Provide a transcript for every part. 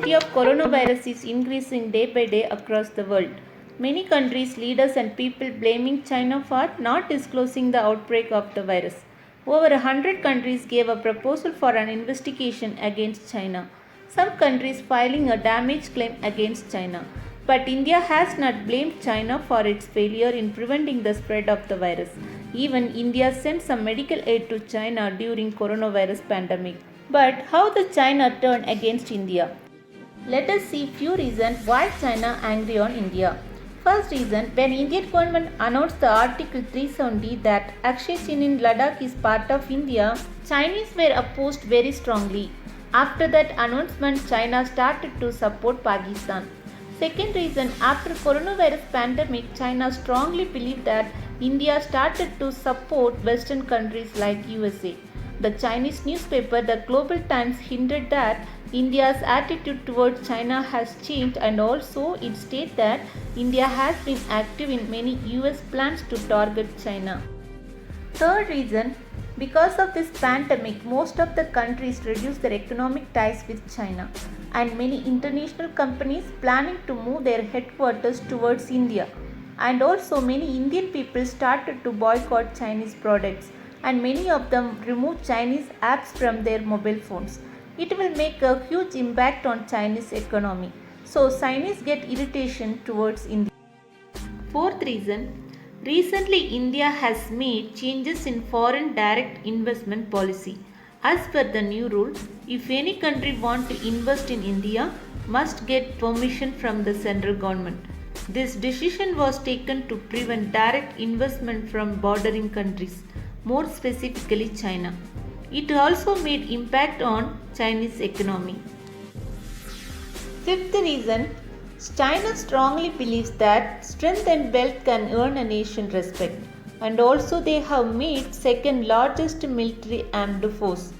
severity of coronavirus is increasing day by day across the world. Many countries, leaders, and people blaming China for not disclosing the outbreak of the virus. Over 100 countries gave a proposal for an investigation against China. Some countries filing a damage claim against China. But India has not blamed China for its failure in preventing the spread of the virus. Even India sent some medical aid to China during coronavirus pandemic. But how the China turned against India? Let us see few reasons why China angry on India. First reason, when Indian government announced the Article 370 that Akshay Chin in Ladakh is part of India, Chinese were opposed very strongly. After that announcement, China started to support Pakistan. Second reason, after coronavirus pandemic, China strongly believed that India started to support Western countries like USA. The Chinese newspaper The Global Times hinted that India's attitude towards China has changed, and also it stated that India has been active in many US plans to target China. Third reason, because of this pandemic, most of the countries reduced their economic ties with China, and many international companies planning to move their headquarters towards India. And also many Indian people started to boycott Chinese products, and many of them removed Chinese apps from their mobile phones. It will make a huge impact on Chinese economy. So Chinese get irritation towards India. Fourth reason, recently India has made changes in foreign direct investment policy. As per the new rule, if any country want to invest in India, must get permission from the central government. This decision was taken to prevent direct investment from bordering countries, more specifically China. It also made impact on Chinese economy. Fifth reason, China strongly believes that strength and wealth can earn a nation respect, and also they have made second largest military armed force.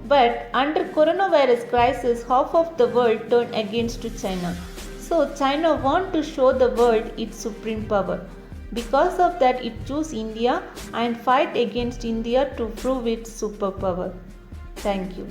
But under coronavirus crisis, half of the world turned against China. So China want to show the world its supreme power. Because of that, it chose India and fight against India to prove its superpower. Thank you.